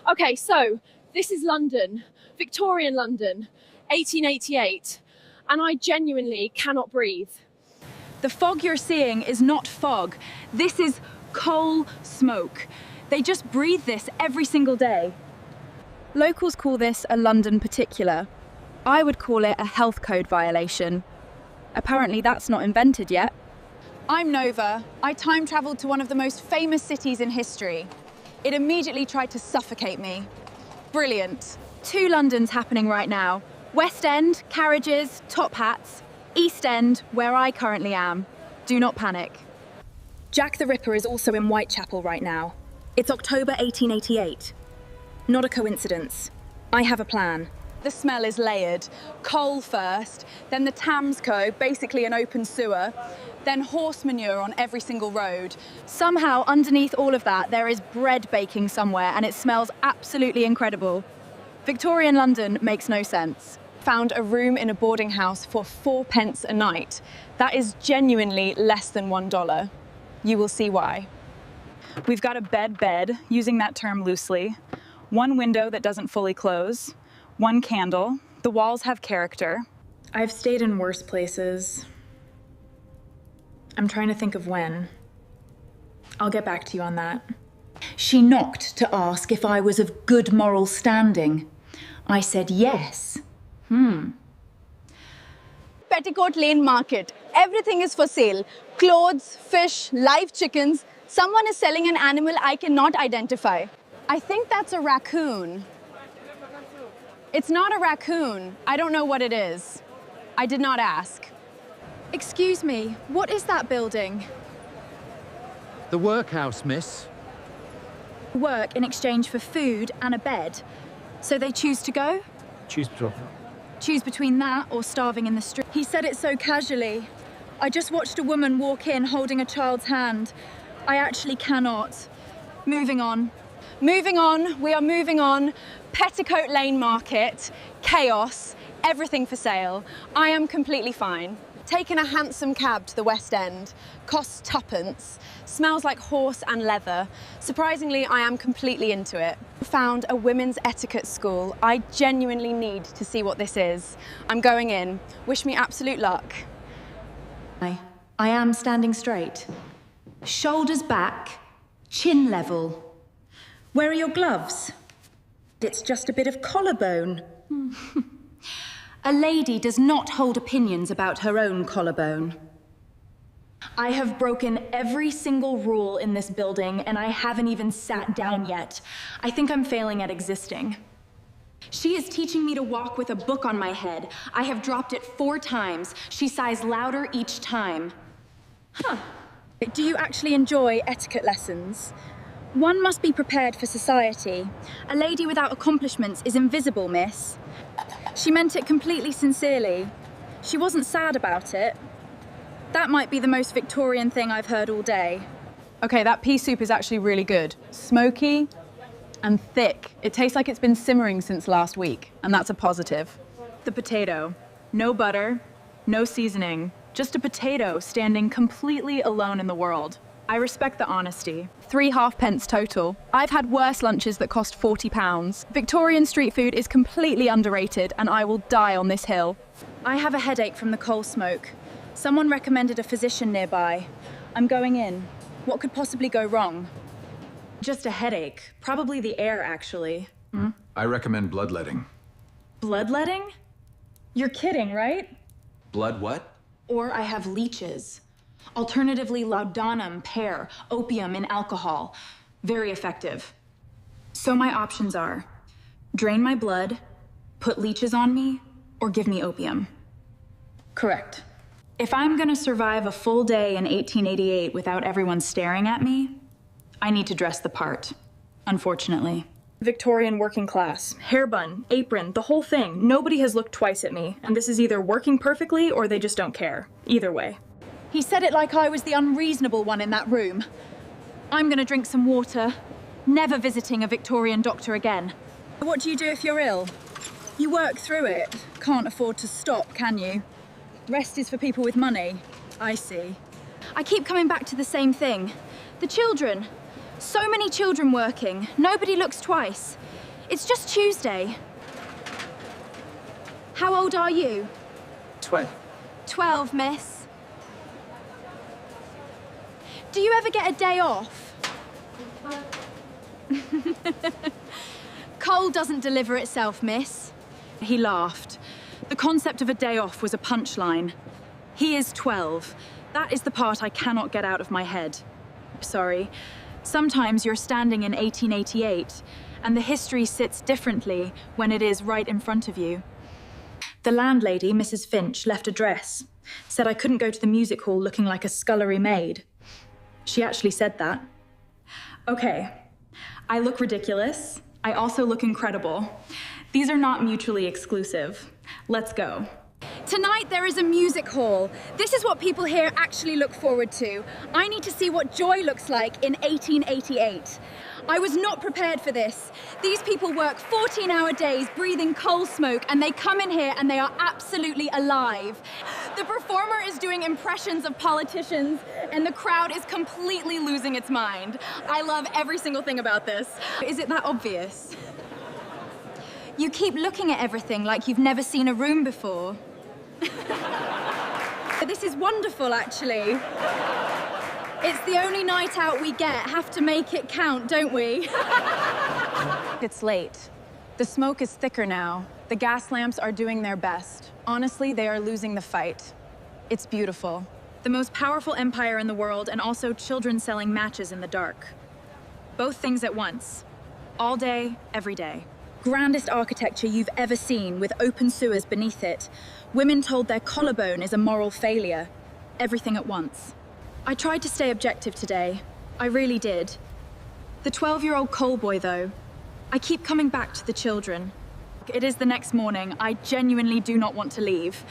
Okay, so this is London, Victorian London, 1888, and I genuinely cannot breathe. The fog you're seeing is not fog. This is coal smoke. They just breathe this every single day. Locals call this a London particular. I would call it a health code violation. Apparently that's not invented yet. I'm Nova. I time travelled to one of the most famous cities in history. It immediately tried to suffocate me. Brilliant. 2 Londons happening right now. West End, carriages, top hats. East End, where I currently am. Do not panic. Jack the Ripper is also in Whitechapel right now. It's October 1888. Not a coincidence. I have a plan. The smell is layered. Coal first, then the Thamesco, basically an open sewer, then horse manure on every single road. Somehow, underneath all of that, there is bread baking somewhere, and it smells absolutely incredible. Victorian London makes no sense. Found a room in a boarding house for 4p a night. That is genuinely less than $1. You will see why. We've got a bed, using that term loosely, one window that doesn't fully close, one candle, the walls have character. I've stayed in worse places. I'm trying to think of when. I'll get back to you on that. She knocked to ask if I was of good moral standing. I said yes. Petticoat Lane market. Everything is for sale. Clothes, fish, live chickens. Someone is selling an animal I cannot identify. I think that's a raccoon. It's not a raccoon. I don't know what it is. I did not ask. Excuse me, what is that building? The workhouse, miss. Work in exchange for food and a bed. So they choose to go? Choose between that or starving in the street. He said it so casually. I just watched a woman walk in holding a child's hand. I actually cannot. Moving on. Moving on, we are moving on. Petticoat Lane market, chaos, everything for sale. I am completely fine. Taken a hansom cab to the West End, costs 2p, smells like horse and leather. Surprisingly, I am completely into it. Found a women's etiquette school. I genuinely need to see what this is. I'm going in. Wish me absolute luck. I am standing straight. Shoulders back, chin level. Where are your gloves? It's just a bit of collarbone. A lady does not hold opinions about her own collarbone. I have broken every single rule in this building, and I haven't even sat down yet. I think I'm failing at existing. She is teaching me to walk with a book on my head. I have dropped it 4 times. She sighs louder each time. Do you actually enjoy etiquette lessons? One must be prepared for society. A lady without accomplishments is invisible, miss. She meant it completely sincerely. She wasn't sad about it. That might be the most Victorian thing I've heard all day. Okay, that pea soup is actually really good. Smoky and thick. It tastes like it's been simmering since last week, and that's a positive. The potato. No butter, no seasoning. Just a potato standing completely alone in the world. I respect the honesty. 3 halfpence total. I've had worse lunches that cost £40. Victorian street food is completely underrated, and I will die on this hill. I have a headache from the coal smoke. Someone recommended a physician nearby. I'm going in. What could possibly go wrong? Just a headache. Probably the air, actually. I recommend bloodletting. Bloodletting? You're kidding, right? Blood what? Or I have leeches. Alternatively, laudanum, pear, opium, and alcohol. Very effective. So my options are drain my blood, put leeches on me, or give me opium. Correct. If I'm gonna survive a full day in 1888 without everyone staring at me, I need to dress the part, unfortunately. Victorian working class, hair bun, apron, the whole thing. Nobody has looked twice at me, and this is either working perfectly or they just don't care. Either way. He said it like I was the unreasonable one in that room. I'm gonna drink some water, never visiting a Victorian doctor again. What do you do if you're ill? You work through it. Can't afford to stop, can you? Rest is for people with money. I see. I keep coming back to the same thing. The children. So many children working. Nobody looks twice. It's just Tuesday. How old are you? 12. 12, miss. Do you ever get a day off? Coal doesn't deliver itself, miss. He laughed. The concept of a day off was a punchline. He is 12. That is the part I cannot get out of my head. Sorry. Sometimes you're standing in 1888, and the history sits differently when it is right in front of you. The landlady, Mrs. Finch, left a dress. Said I couldn't go to the music hall looking like a scullery maid. She actually said that. Okay. I look ridiculous. I also look incredible. These are not mutually exclusive. Let's go. Tonight there is a music hall. This is what people here actually look forward to. I need to see what joy looks like in 1888. I was not prepared for this. These people work 14-hour days breathing coal smoke, and they come in here and they are absolutely alive. The performer is doing impressions of politicians and the crowd is completely losing its mind. I love every single thing about this. Is it that obvious? You keep looking at everything like you've never seen a room before. This is wonderful, actually. It's the only night out we get. Have to make it count, don't we? It's late. The smoke is thicker now. The gas lamps are doing their best. Honestly, they are losing the fight. It's beautiful. The most powerful empire in the world, and also children selling matches in the dark. Both things at once. All day, every day. Grandest architecture you've ever seen, with open sewers beneath it. Women told their collarbone is a moral failure. Everything at once. I tried to stay objective today. I really did. The 12-year-old coal boy, though. I keep coming back to the children. It is the next morning. I genuinely do not want to leave.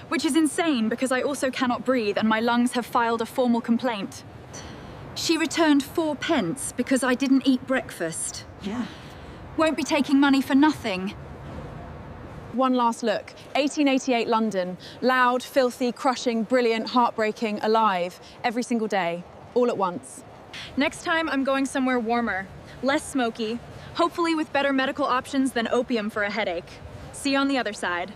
Which is insane because I also cannot breathe and my lungs have filed a formal complaint. She returned 4 pence because I didn't eat breakfast. Yeah. Won't be taking money for nothing. One last look. 1888 London. Loud, filthy, crushing, brilliant, heartbreaking, alive. Every single day. All at once. Next time, I'm going somewhere warmer. Less smoky. Hopefully with better medical options than opium for a headache. See you on the other side.